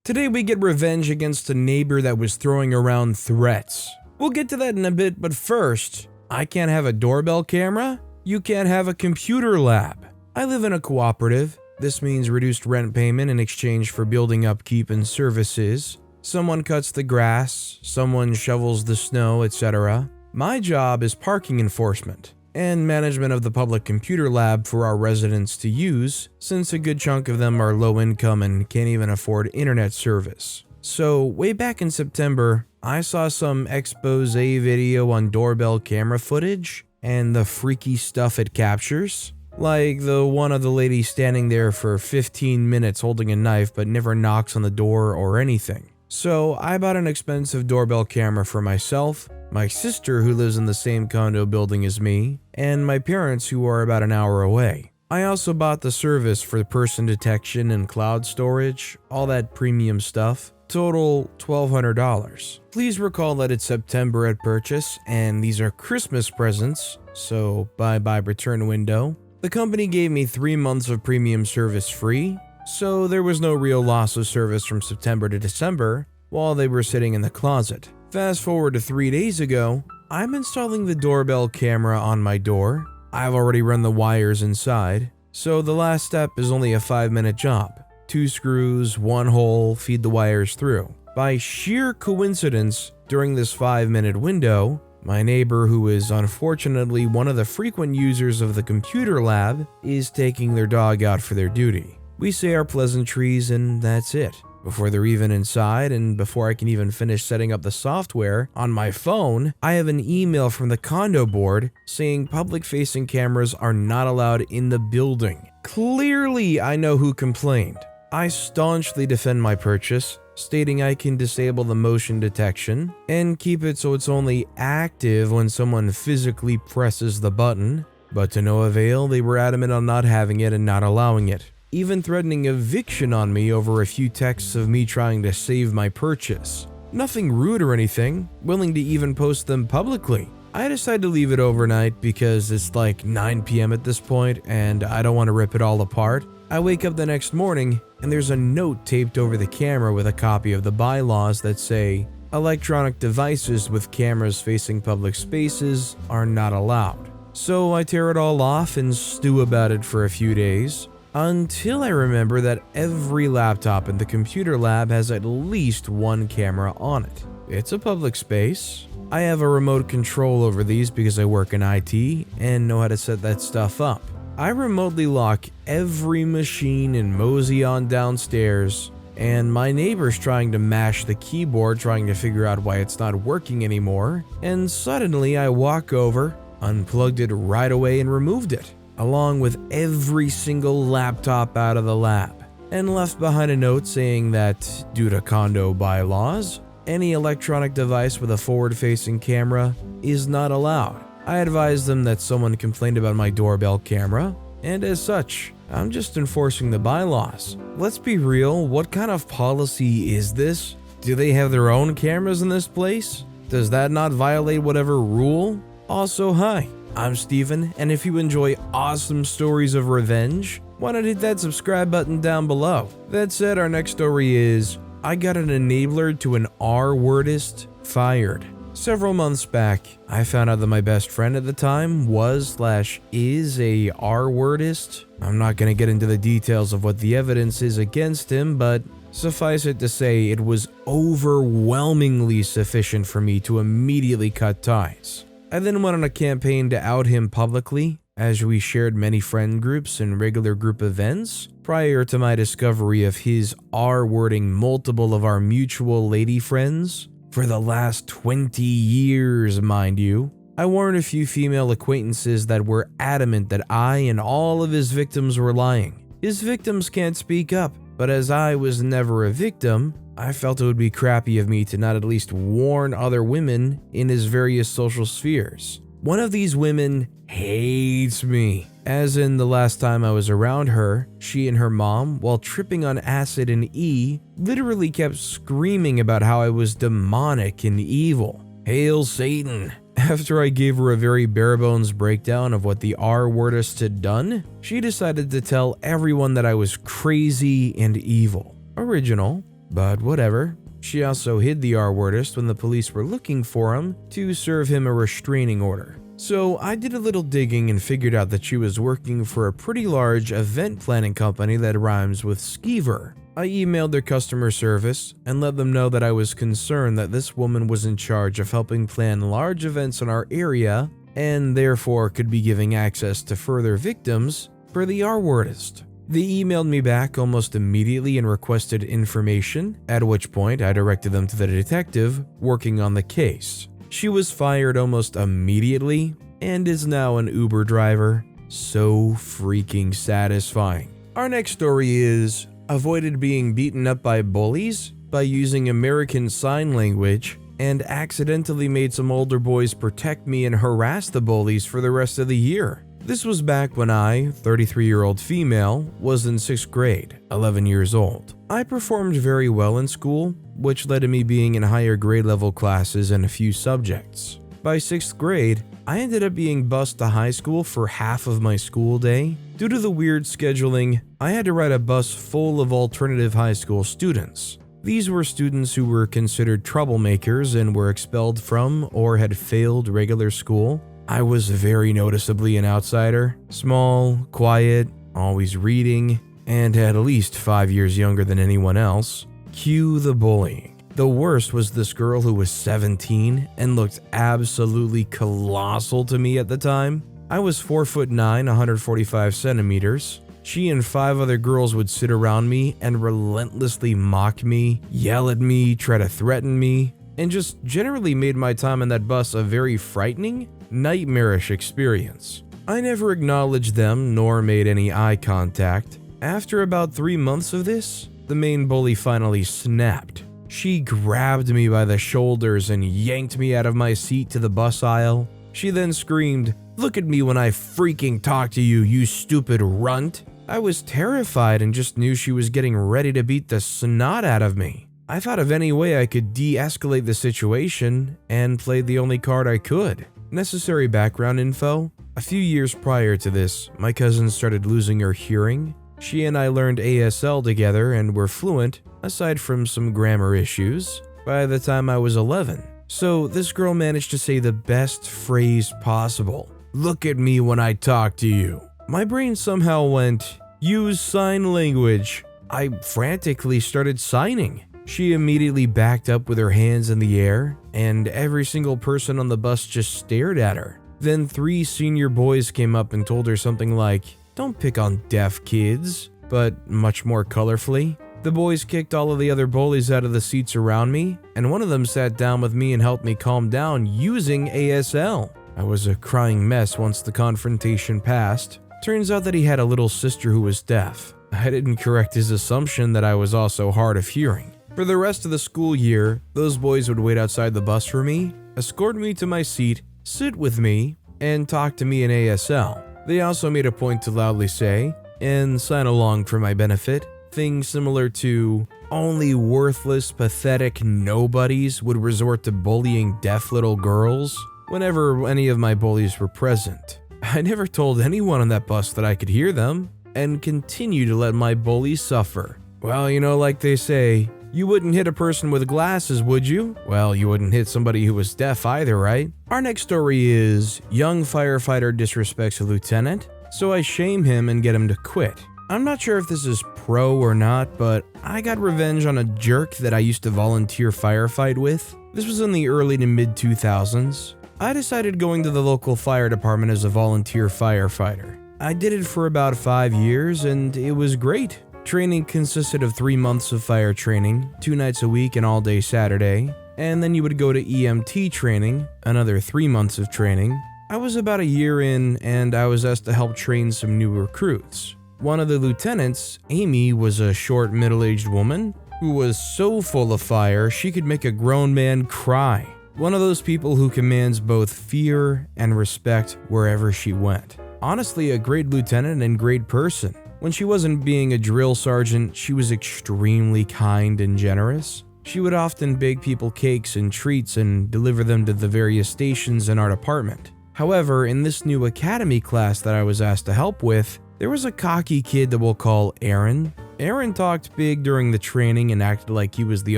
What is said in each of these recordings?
Today we get revenge against a neighbor that was throwing around threats. We'll get to that in a bit, but first, I can't have a doorbell camera? You can't have a computer lab. I live in a cooperative. This means reduced rent payment in exchange for building upkeep and services. Someone cuts the grass, someone shovels the snow, etc. My job is parking enforcement and management of the public computer lab for our residents to use, since a good chunk of them are low income and can't even afford internet service. So way back in September, I saw some expose video on doorbell camera footage and the freaky stuff it captures. Like the one of the lady standing there for 15 minutes holding a knife but never knocks on the door or anything. So I bought an expensive doorbell camera for myself, my sister who lives in the same condo building as me, and my parents who are about an hour away. I also bought the service for person detection and cloud storage, all that premium stuff. Total $1,200. Please recall that it's September at purchase and these are Christmas presents, so bye-bye return window. The company gave me 3 months of premium service free, so there was no real loss of service from September to December while they were sitting in the closet. Fast forward to 3 days ago, I'm installing the doorbell camera on my door. I've already run the wires inside, so the last step is only a 5-minute job. 2 screws, 1 hole, feed the wires through. By sheer coincidence, during this 5-minute window, my neighbor, who is unfortunately one of the frequent users of the computer lab, is taking their dog out for their duty. We say our pleasantries and that's it. Before they're even inside and before I can even finish setting up the software on my phone, I have an email from the condo board saying public-facing cameras are not allowed in the building. Clearly, I know who complained. I staunchly defend my purchase, stating I can disable the motion detection and keep it so it's only active when someone physically presses the button, but to no avail, they were adamant on not having it and not allowing it, even threatening eviction on me over a few texts of me trying to save my purchase. Nothing rude or anything, willing to even post them publicly. I decided to leave it overnight because it's like 9 p.m. at this point and I don't want to rip it all apart. I wake up the next morning and there's a note taped over the camera with a copy of the bylaws that say, electronic devices with cameras facing public spaces are not allowed. So I tear it all off and stew about it for a few days, until I remember that every laptop in the computer lab has at least 1 camera on it. It's a public space. I have a remote control over these because I work in IT and know how to set that stuff up. I remotely lock every machine and mosey on downstairs, and my neighbor's trying to mash the keyboard trying to figure out why it's not working anymore, and suddenly I walk over, unplugged it right away and removed it, along with every single laptop out of the lab, and left behind a note saying that, due to condo bylaws, any electronic device with a forward-facing camera is not allowed. I advised them that someone complained about my doorbell camera, and as such, I'm just enforcing the bylaws. Let's be real, what kind of policy is this? Do they have their own cameras in this place? Does that not violate whatever rule? Also, hi, I'm Steven, and if you enjoy awesome stories of revenge, why not hit that subscribe button down below? That said, our next story is, I got an enabler to an R-wordist fired. Several months back, I found out that my best friend at the time was/is a R-wordist. I'm not going to get into the details of what the evidence is against him, but suffice it to say it was overwhelmingly sufficient for me to immediately cut ties. I then went on a campaign to out him publicly, as we shared many friend groups and regular group events prior to my discovery of his R-wording multiple of our mutual lady friends. For the last 20 years, mind you. I warned a few female acquaintances that were adamant that I and all of his victims were lying. His victims can't speak up, but as I was never a victim, I felt it would be crappy of me to not at least warn other women in his various social spheres. One of these women hates me. As in the last time I was around her, she and her mom, while tripping on acid and E, literally kept screaming about how I was demonic and evil. Hail Satan! After I gave her a very bare-bones breakdown of what the R-wordist had done, she decided to tell everyone that I was crazy and evil. Original, but whatever. She also hid the R-wordist when the police were looking for him to serve him a restraining order. So I did a little digging and figured out that she was working for a pretty large event planning company that rhymes with skeever. I emailed their customer service and let them know that I was concerned that this woman was in charge of helping plan large events in our area and therefore could be giving access to further victims for the R-wordist. They emailed me back almost immediately and requested information, at which point I directed them to the detective working on the case. She was fired almost immediately and is now an Uber driver. So freaking satisfying. Our next story is avoided being beaten up by bullies by using American Sign Language and accidentally made some older boys protect me and harass the bullies for the rest of the year. This was back when I, 33-year-old female, was in 6th grade, 11 years old. I performed very well in school, which led to me being in higher grade level classes in a few subjects. By 6th grade, I ended up being bused to high school for half of my school day. Due to the weird scheduling, I had to ride a bus full of alternative high school students. These were students who were considered troublemakers and were expelled from or had failed regular school. I was very noticeably an outsider, small, quiet, always reading, and at least 5 years younger than anyone else. Cue the bullying. The worst was this girl who was 17 and looked absolutely colossal to me at the time. I was 4'9", 145 centimeters. She and 5 other girls would sit around me and relentlessly mock me, yell at me, try to threaten me, and just generally made my time on that bus a very frightening, nightmarish experience. I never acknowledged them nor made any eye contact. After about 3 months of this, the main bully finally snapped. She grabbed me by the shoulders and yanked me out of my seat to the bus aisle. She then screamed, "Look at me when I freaking talk to you, you stupid runt." I was terrified and just knew she was getting ready to beat the snot out of me. I thought of any way I could de-escalate the situation and played the only card I could. Necessary background info: a few years prior to this, my cousin started losing her hearing. She and I learned ASL together and were fluent, aside from some grammar issues, by the time I was 11. So this girl managed to say the best phrase possible. "Look at me when I talk to you." My brain somehow went, "Use sign language." I frantically started signing. She immediately backed up with her hands in the air, and every single person on the bus just stared at her. Then 3 senior boys came up and told her something like, "Don't pick on deaf kids," but much more colorfully. The boys kicked all of the other bullies out of the seats around me, and one of them sat down with me and helped me calm down using ASL. I was a crying mess once the confrontation passed. Turns out that he had a little sister who was deaf. I didn't correct his assumption that I was also hard of hearing. For the rest of the school year, those boys would wait outside the bus for me, escort me to my seat, sit with me, and talk to me in ASL. They also made a point to loudly say, and sign along for my benefit, things similar to, "Only worthless, pathetic nobodies would resort to bullying deaf little girls," whenever any of my bullies were present. I never told anyone on that bus that I could hear them, and continue to let my bullies suffer. Well, like they say, you wouldn't hit a person with glasses, would you? Well, you wouldn't hit somebody who was deaf either, right? Our next story is, young firefighter disrespects a lieutenant, so I shame him and get him to quit. I'm not sure if this is pro or not, but I got revenge on a jerk that I used to volunteer firefight with. This was in the early to mid 2000s. I decided going to the local fire department as a volunteer firefighter. I did it for about 5 years and it was great. Training consisted of 3 months of fire training, 2 nights a week and all day Saturday, and then you would go to EMT training, another 3 months of training. I was about a year in and I was asked to help train some new recruits. One of the lieutenants, Amy, was a short middle-aged woman who was so full of fire she could make a grown man cry. One of those people who commands both fear and respect wherever she went. Honestly, a great lieutenant and great person. When she wasn't being a drill sergeant, she was extremely kind and generous. She would often bake people cakes and treats and deliver them to the various stations in our department. However, in this new academy class that I was asked to help with, there was a cocky kid that we'll call Aaron. Aaron talked big during the training and acted like he was the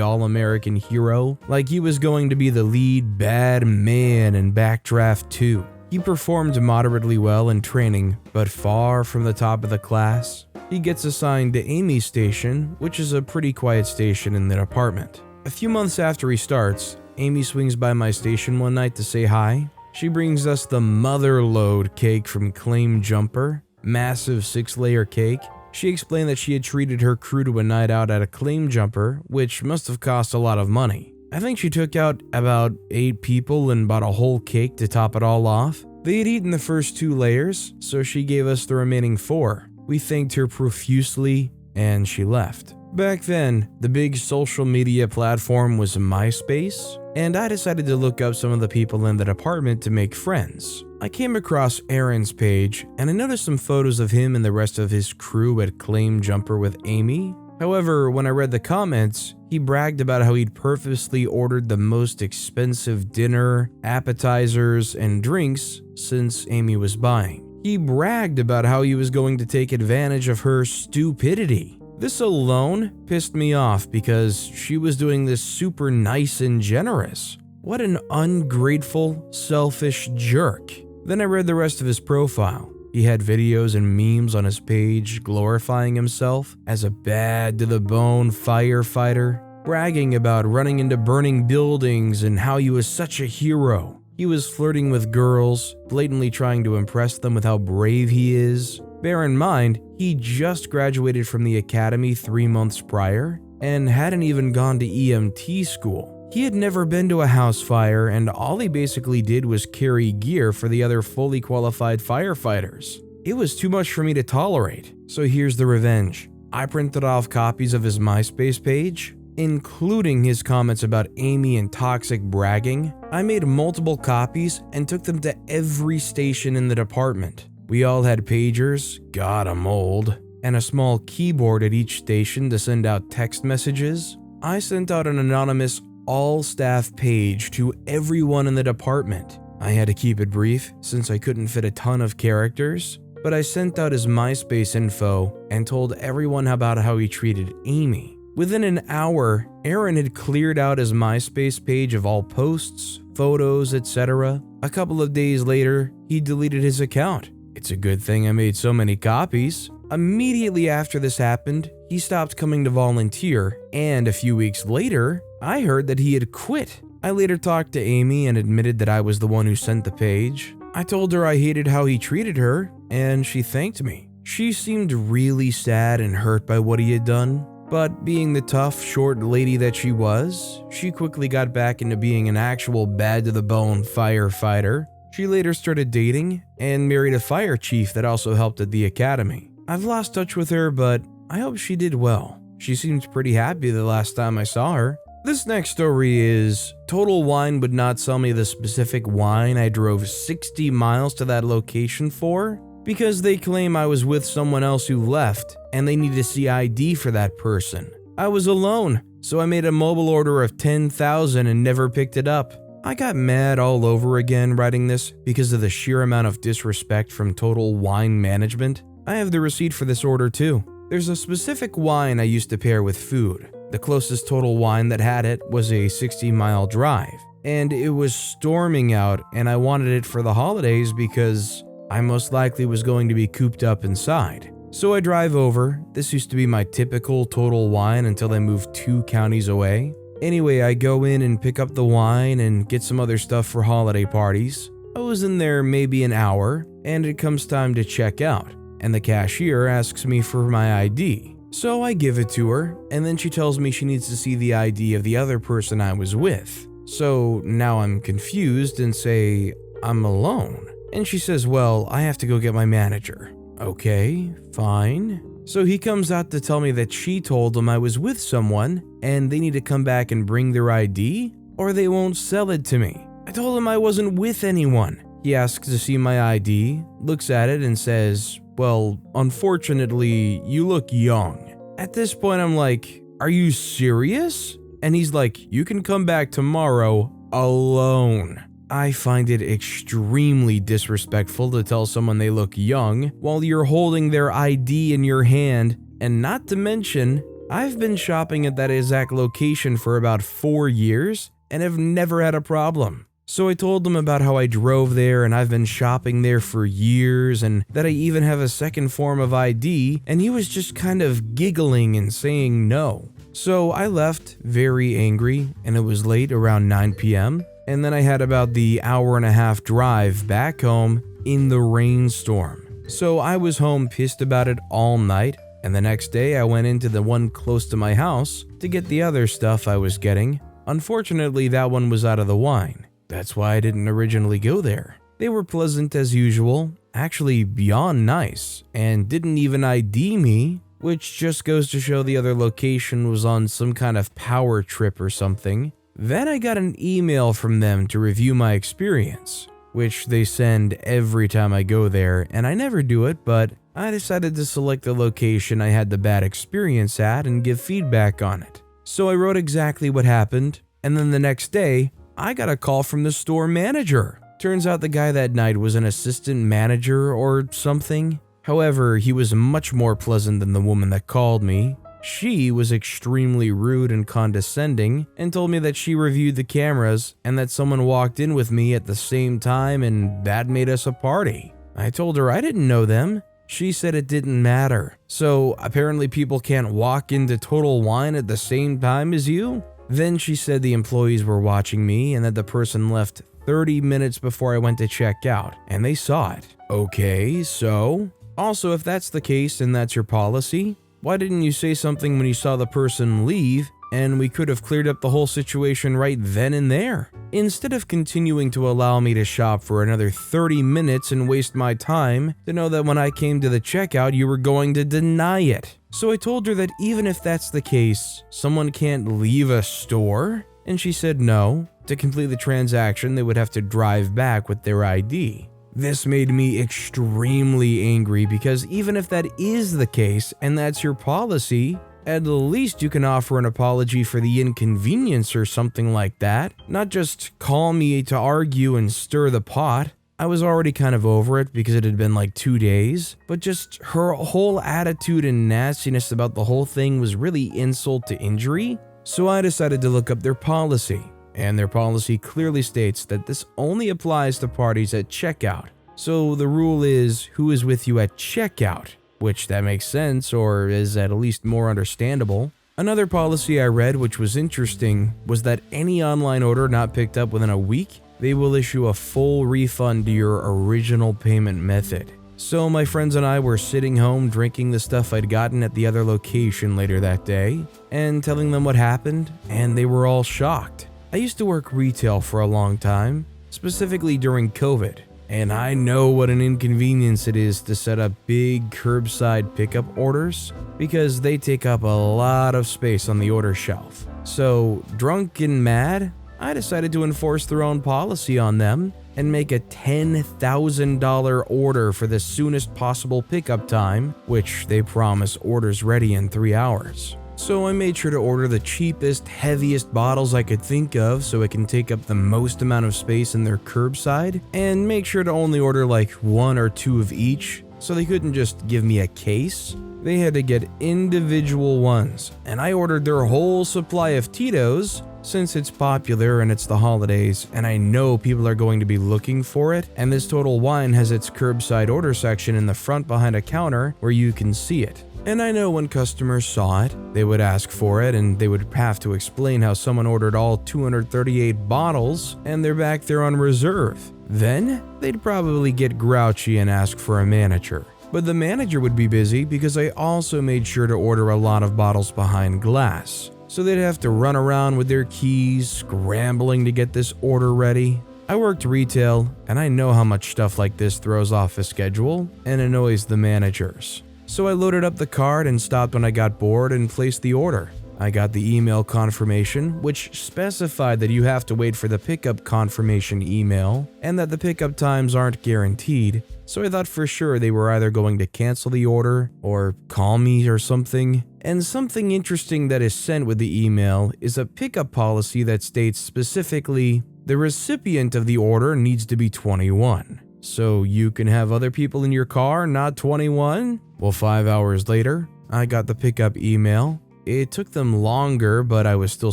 all-American hero, like he was going to be the lead bad man in Backdraft 2. He performed moderately well in training, but far from the top of the class. He gets assigned to Amy's station, which is a pretty quiet station in the department. A few months after he starts, Amy swings by my station one night to say hi. She brings us the mother-load cake from Claim Jumper, massive 6-layer cake. She explained that she had treated her crew to a night out at a Claim Jumper, which must have cost a lot of money. I think she took out about 8 people and bought a whole cake to top it all off. They had eaten the first 2 layers, so she gave us the remaining 4. We thanked her profusely, and she left. Back then, the big social media platform was MySpace, and I decided to look up some of the people in the department to make friends. I came across Aaron's page, and I noticed some photos of him and the rest of his crew at Claim Jumper with Amy. However, when I read the comments, he bragged about how he'd purposely ordered the most expensive dinner, appetizers, and drinks since Amy was buying. He bragged about how he was going to take advantage of her stupidity. This alone pissed me off because she was doing this super nice and generous. What an ungrateful, selfish jerk. Then I read the rest of his profile. He had videos and memes on his page glorifying himself as a bad-to-the-bone firefighter, bragging about running into burning buildings and how he was such a hero. He was flirting with girls, blatantly trying to impress them with how brave he is. Bear in mind, he just graduated from the academy 3 months prior and hadn't even gone to EMT school. He had never been to a house fire, and all he basically did was carry gear for the other fully qualified firefighters. It was too much for me to tolerate, so here's the revenge. I printed off copies of his MySpace page, including his comments about Amy and toxic bragging. I made multiple copies and took them to every station in the department. We all had pagers, God I'm old, and a small keyboard at each station to send out text messages. I sent out an anonymous all-staff page to everyone in the department. I had to keep it brief since I couldn't fit a ton of characters, but I sent out his MySpace info and told everyone about how he treated Amy. Within an hour, Aaron had cleared out his MySpace page of all posts, photos, etc. A couple of days later, he deleted his account. It's a good thing I made so many copies. Immediately after this happened, he stopped coming to volunteer, and a few weeks later, I heard that he had quit. I later talked to Amy and admitted that I was the one who sent the page. I told her I hated how he treated her, and she thanked me. She seemed really sad and hurt by what he had done, but being the tough, short lady that she was, she quickly got back into being an actual bad-to-the-bone firefighter. She later started dating and married a fire chief that also helped at the academy. I've lost touch with her, but I hope she did well. She seemed pretty happy the last time I saw her. This next story is, Total Wine would not sell me the specific wine I drove 60 miles to that location for because they claim I was with someone else who left and they need to see ID for that person. I was alone, so I made a mobile order of 10,000 and never picked it up. I got mad all over again writing this because of the sheer amount of disrespect from Total Wine management. I have the receipt for this order too. There's a specific wine I used to pair with food. The closest Total Wine that had it was a 60-mile drive, and it was storming out, and I wanted it for the holidays because I most likely was going to be cooped up inside. So I drive over. This used to be my typical Total Wine until I moved 2 counties away. Anyway, I go in and pick up the wine and get some other stuff for holiday parties. I was in there maybe an hour, and it comes time to check out, and the cashier asks me for my ID. So I give it to her, and then she tells me she needs to see the ID of the other person I was with. So now I'm confused and say, I'm alone. And she says, well, I have to go get my manager. Okay, fine. So he comes out to tell me that she told him I was with someone, and they need to come back and bring their ID, or they won't sell it to me. I told him I wasn't with anyone. He asks to see my ID, looks at it, and says, well, unfortunately, you look young. At this point, I'm like, are you serious? And he's like, you can come back tomorrow alone. I find it extremely disrespectful to tell someone they look young while you're holding their ID in your hand And not to mention, I've been shopping at that exact location for about 4 years and have never had a problem. So I told them about how I drove there and I've been shopping there for years and that I even have a second form of ID, and he was just kind of giggling and saying no. So I left very angry, and it was late, around 9 p.m. And then I had about the hour-and-a-half drive back home in the rainstorm. So I was home pissed about it all night, and the next day I went into the one close to my house to get the other stuff I was getting. Unfortunately, that one was out of the wine. That's why I didn't originally go there. They were pleasant as usual, actually beyond nice, and didn't even ID me, which just goes to show the other location was on some kind of power trip or something. Then I got an email from them to review my experience, which they send every time I go there, and I never do it, but I decided to select the location I had the bad experience at and give feedback on it. So I wrote exactly what happened, and then the next day, I got a call from the store manager. Turns out the guy that night was an assistant manager or something. However, he was much more pleasant than the woman that called me. She was extremely rude and condescending and told me that she reviewed the cameras and that someone walked in with me at the same time and that made us a party. I told her I didn't know them. She said it didn't matter. So apparently people can't walk into Total Wine at the same time as you? Then she said the employees were watching me and that the person left 30 minutes before I went to check out, and they saw it. Okay, so? Also, if that's the case and that's your policy, why didn't you say something when you saw the person leave and we could have cleared up the whole situation right then and there? Instead of continuing to allow me to shop for another 30 minutes and waste my time to know that when I came to the checkout you were going to deny it. So I told her that even if that's the case, someone can't leave a store? And she said no. To complete the transaction, they would have to drive back with their ID. This made me extremely angry because even if that is the case and that's your policy, at least you can offer an apology for the inconvenience or something like that, not just call me to argue and stir the pot. I was already kind of over it because it had been like 2 days, but just her whole attitude and nastiness about the whole thing was really insult to injury. So I decided to look up their policy, and their policy clearly states that this only applies to parties at checkout. So the rule is who is with you at checkout, which that makes sense or is at least more understandable. Another policy I read which was interesting was that any online order not picked up within a week, they will issue a full refund to your original payment method. So my friends and I were sitting home drinking the stuff I'd gotten at the other location later that day and telling them what happened, and they were all shocked. I used to work retail for a long time, specifically during COVID, and I know what an inconvenience it is to set up big curbside pickup orders because they take up a lot of space on the order shelf. So, drunk and mad, I decided to enforce their own policy on them and make a $10,000 order for the soonest possible pickup time, which they promise orders ready in 3 hours. So I made sure to order the cheapest, heaviest bottles I could think of so it can take up the most amount of space in their curbside, and make sure to only order like 1 or 2 of each so they couldn't just give me a case. They had to get individual ones, and I ordered their whole supply of Tito's since it's popular and it's the holidays and I know people are going to be looking for it, and this Total Wine has its curbside order section in the front behind a counter where you can see it. And I know when customers saw it, they would ask for it and they would have to explain how someone ordered all 238 bottles and they're back there on reserve. Then they'd probably get grouchy and ask for a manager. But the manager would be busy because I also made sure to order a lot of bottles behind glass. So they'd have to run around with their keys, scrambling to get this order ready. I worked retail, and I know how much stuff like this throws off a schedule and annoys the managers. So I loaded up the cart and stopped when I got bored and placed the order. I got the email confirmation, which specified that you have to wait for the pickup confirmation email and that the pickup times aren't guaranteed. So I thought for sure they were either going to cancel the order or call me or something. And something interesting that is sent with the email is a pickup policy that states specifically, the recipient of the order needs to be 21. So you can have other people in your car not 21? Well, 5 hours later, I got the pickup email. It took them longer, but I was still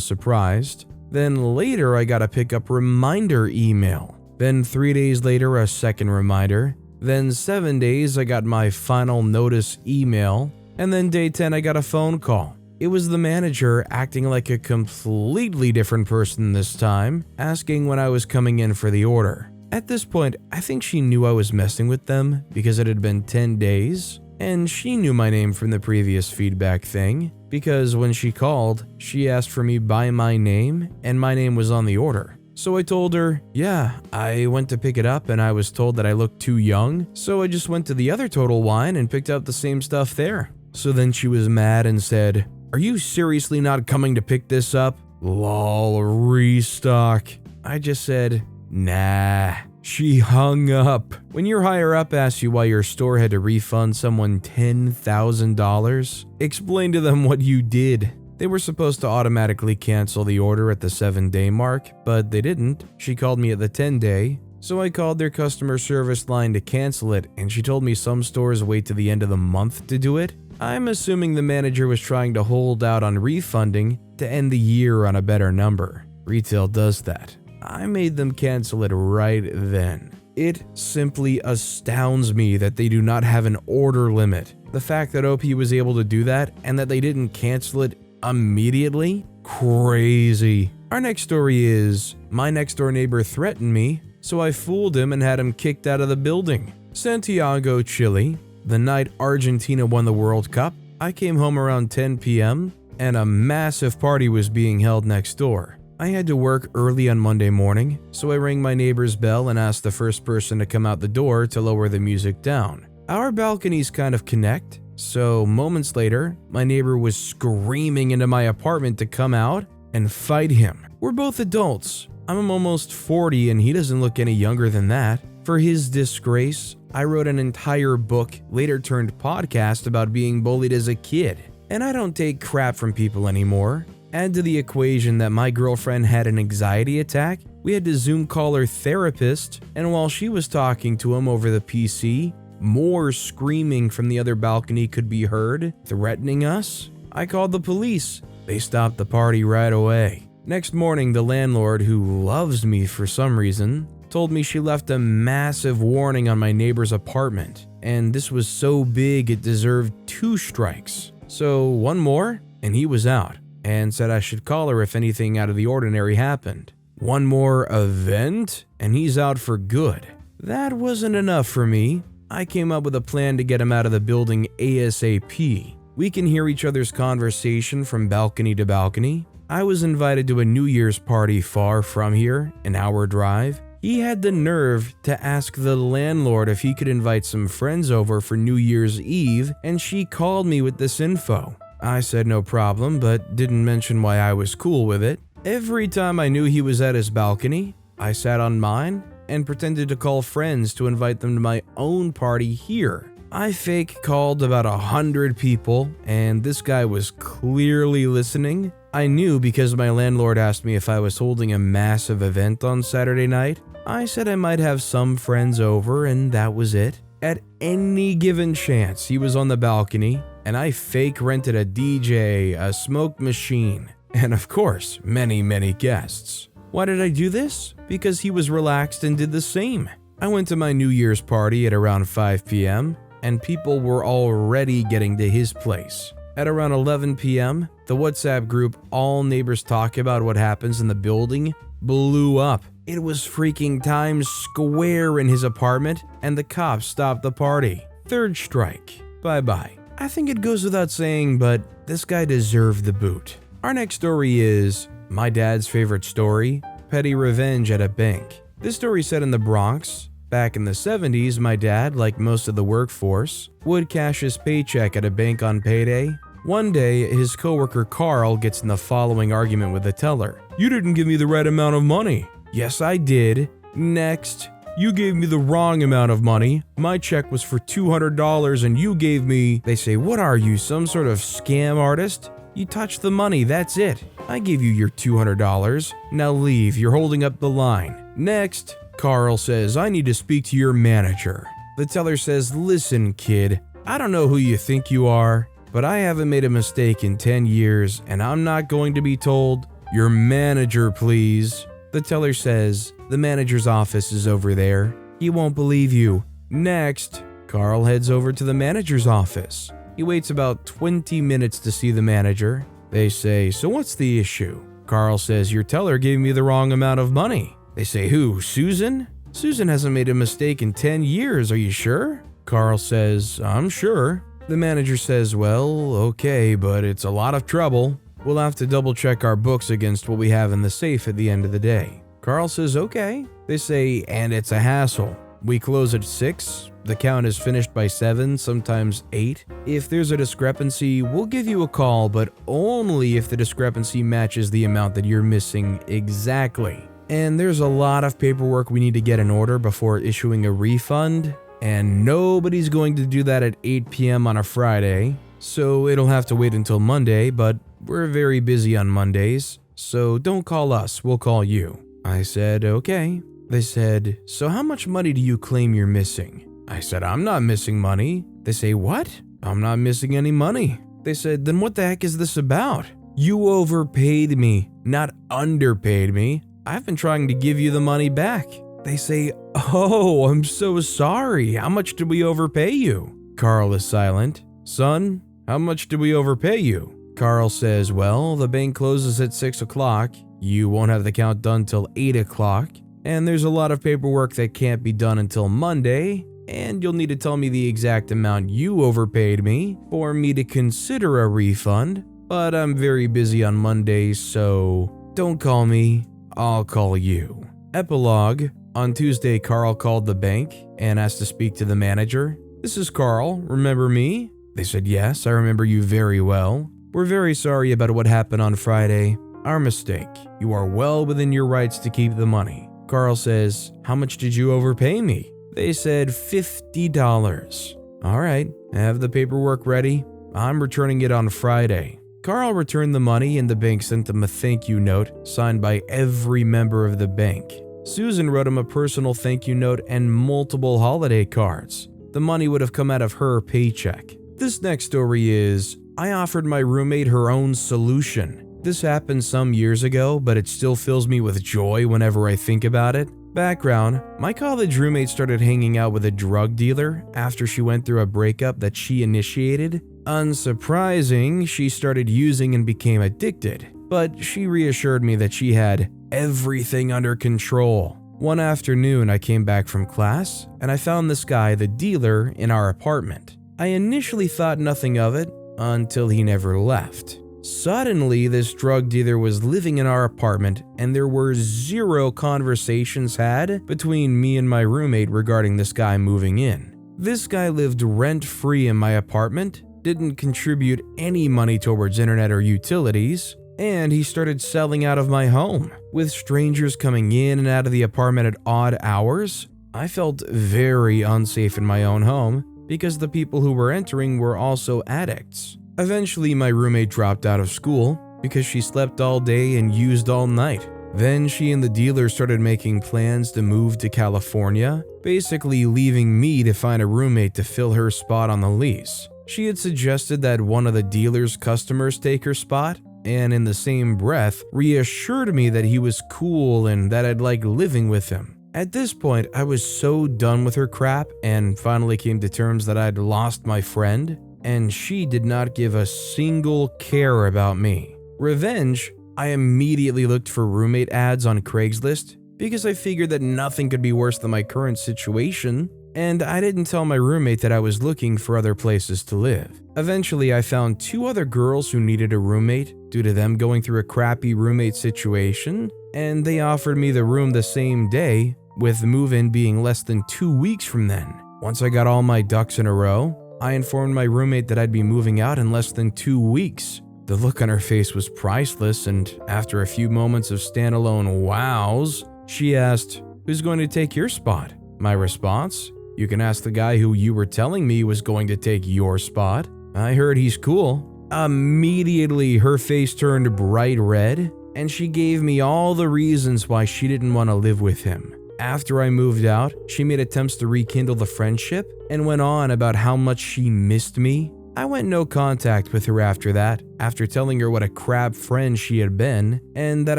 surprised. Then later, I got a pickup reminder email. Then 3 days later, a second reminder. Then 7 days, I got my final notice email. And then day 10, I got a phone call. It was the manager acting like a completely different person this time, asking when I was coming in for the order. At this point, I think she knew I was messing with them because it had been 10 days, and she knew my name from the previous feedback thing because when she called, she asked for me by my name and my name was on the order. So I told her, yeah, I went to pick it up and I was told that I looked too young, so I just went to the other Total Wine and picked up the same stuff there. So then she was mad and said, "Are you seriously not coming to pick this up? Lol, restock." I just said, nah. She hung up. When your higher up asks you why your store had to refund someone $10,000, explain to them what you did. They were supposed to automatically cancel the order at the 7-day mark, but they didn't. She called me at the 10-day, so I called their customer service line to cancel it, and she told me some stores wait to the end of the month to do it. I'm assuming the manager was trying to hold out on refunding to end the year on a better number. Retail does that. I made them cancel it right then. It simply astounds me that they do not have an order limit. The fact that OP was able to do that and that they didn't cancel it immediately? Crazy. Our next story is, my next door neighbor threatened me, so I fooled him and had him kicked out of the building. Santiago, Chile. The night Argentina won the World Cup, I came home around 10 p.m. and a massive party was being held next door. I had to work early on Monday morning, so I rang my neighbor's bell and asked the first person to come out the door to lower the music down. Our balconies kind of connect, so moments later, my neighbor was screaming into my apartment to come out and fight him. We're both adults. I'm almost 40 and he doesn't look any younger than that. For his disgrace, I wrote an entire book, later turned podcast, about being bullied as a kid. And I don't take crap from people anymore. Add to the equation that my girlfriend had an anxiety attack, we had to Zoom call her therapist, and while she was talking to him over the PC, more screaming from the other balcony could be heard, threatening us. I called the police. They stopped the party right away. Next morning, the landlord, who loves me for some reason, told me she left a massive warning on my neighbor's apartment, and this was so big it deserved 2 strikes. So 1 more, and he was out, and said I should call her if anything out of the ordinary happened. 1 more event, and he's out for good. That wasn't enough for me. I came up with a plan to get him out of the building ASAP. We can hear each other's conversation from balcony to balcony. I was invited to a New Year's party far from here, an hour drive. He had the nerve to ask the landlord if he could invite some friends over for New Year's Eve, and she called me with this info. I said no problem, but didn't mention why I was cool with it. Every time I knew he was at his balcony, I sat on mine and pretended to call friends to invite them to my own party here. I fake called about 100 people, and this guy was clearly listening. I knew because my landlord asked me if I was holding a massive event on Saturday night. I said I might have some friends over, and that was it. At any given chance, he was on the balcony, and I fake rented a DJ, a smoke machine, and of course, many guests. Why did I do this? Because he was relaxed and did the same. I went to my New Year's party at around 5 p.m., and people were already getting to his place. At around 11 p.m., the WhatsApp group All Neighbors Talk About What Happens in the Building blew up. It was freaking Times Square in his apartment, and the cops stopped the party. 3rd strike. Bye-bye. I think it goes without saying, but this guy deserved the boot. Our next story is my dad's favorite story, petty revenge at a bank. This story set in the Bronx. Back in the 70s, my dad, like most of the workforce, would cash his paycheck at a bank on payday. One day, his coworker Carl gets in the following argument with the teller. "You didn't give me the right amount of money." "Yes, I did." "Next." "You gave me the wrong amount of money. My check was for $200 and you gave me..." They say, "What are you, some sort of scam artist? You touched the money, that's it. I gave you your $200. Now leave, you're holding up the line." "Next." Carl says, "I need to speak to your manager." The teller says, "Listen, kid, I don't know who you think you are, but I haven't made a mistake in 10 years and I'm not going to be told, 'Your manager, please.' The teller says, 'The manager's office is over there. He won't believe you.' Next, Carl heads over to the manager's office. He waits about 20 minutes to see the manager. They say, 'So what's the issue?' Carl says, 'Your teller gave me the wrong amount of money.' They say, 'Who, Susan?' 'Susan hasn't made a mistake in 10 years, are you sure?' Carl says, 'I'm sure.' The manager says, 'Well, okay, but it's a lot of trouble. We'll have to double check our books against what we have in the safe at the end of the day.' Carl says, 'Okay.' They say, 'And it's a hassle. We close at 6. The count is finished by 7, sometimes 8. If there's a discrepancy, we'll give you a call, but only if the discrepancy matches the amount that you're missing exactly. And there's a lot of paperwork we need to get in order before issuing a refund, and nobody's going to do that at 8 p.m. on a Friday, so it'll have to wait until Monday, but we're very busy on Mondays, so don't call us, we'll call you.' I said, 'Okay.' They said, 'So how much money do you claim you're missing?' I said, 'I'm not missing money.' They say, 'What?' 'I'm not missing any money.' They said, 'Then what the heck is this about?' 'You overpaid me, not underpaid me. I've been trying to give you the money back.' They say, 'Oh, I'm so sorry. How much did we overpay you?' Carl is silent. 'Son, how much did we overpay you?' Carl says, 'Well, the bank closes at 6 o'clock. You won't have the count done till 8 o'clock. And there's a lot of paperwork that can't be done until Monday. And you'll need to tell me the exact amount you overpaid me for me to consider a refund. But I'm very busy on Mondays, so don't call me. I'll call you.' Epilogue. On Tuesday, Carl called the bank and asked to speak to the manager. 'This is Carl. Remember me?' They said, 'Yes, I remember you very well. We're very sorry about what happened on Friday. Our mistake. You are well within your rights to keep the money.' Carl says, 'How much did you overpay me?' They said $50. 'All right, have the paperwork ready. I'm returning it on Friday.' Carl returned the money and the bank sent him a thank you note signed by every member of the bank. Susan wrote him a personal thank you note and multiple holiday cards. The money would have come out of her paycheck. This next story is, I offered my roommate her own solution. This happened some years ago, but it still fills me with joy whenever I think about it. Background, my college roommate started hanging out with a drug dealer after she went through a breakup that she initiated. Unsurprising, she started using and became addicted, but she reassured me that she had everything under control. One afternoon, I came back from class, and I found this guy, the dealer, in our apartment. I initially thought nothing of it until he never left. Suddenly, this drug dealer was living in our apartment, and there were 0 conversations had between me and my roommate regarding this guy moving in. This guy lived rent-free in my apartment, didn't contribute any money towards internet or utilities, and he started selling out of my home. With strangers coming in and out of the apartment at odd hours, I felt very unsafe in my own home because the people who were entering were also addicts. Eventually, my roommate dropped out of school because she slept all day and used all night. Then she and the dealer started making plans to move to California, basically leaving me to find a roommate to fill her spot on the lease. She had suggested that one of the dealer's customers take her spot, and in the same breath, reassured me that he was cool and that I'd like living with him. At this point, I was so done with her crap and finally came to terms that I'd lost my friend, and she did not give a single care about me. Revenge, I immediately looked for roommate ads on Craigslist because I figured that nothing could be worse than my current situation, and I didn't tell my roommate that I was looking for other places to live. Eventually, I found 2 other girls who needed a roommate due to them going through a crappy roommate situation, and they offered me the room the same day, with the move-in being less than 2 weeks from then. Once I got all my ducks in a row, I informed my roommate that I'd be moving out in less than 2 weeks. The look on her face was priceless, and after a few moments of standalone wows, she asked, "Who's going to take your spot?" My response, "You can ask the guy who you were telling me was going to take your spot. I heard he's cool." Immediately, her face turned bright red, and she gave me all the reasons why she didn't want to live with him. After I moved out, she made attempts to rekindle the friendship and went on about how much she missed me I went no contact with her after that, after telling her what a crap friend she had been, and that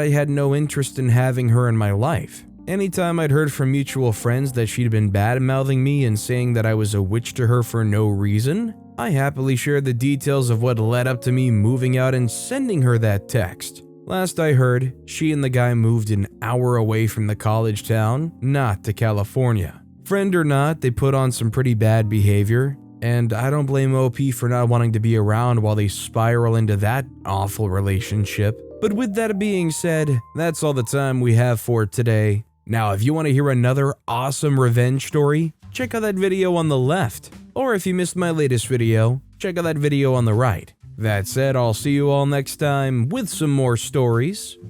I had no interest in having her in my life. Anytime I'd heard from mutual friends that she'd been bad-mouthing me and saying that I was a witch to her for no reason, I happily shared the details of what led up to me moving out and sending her that text. Last I heard, she and the guy moved an hour away from the college town, not to California. Friend or not, they put on some pretty bad behavior, and I don't blame OP for not wanting to be around while they spiral into that awful relationship. But with that being said, that's all the time we have for today. Now, if you want to hear another awesome revenge story, check out that video on the left. Or if you missed my latest video, check out that video on the right. That said, I'll see you all next time with some more stories.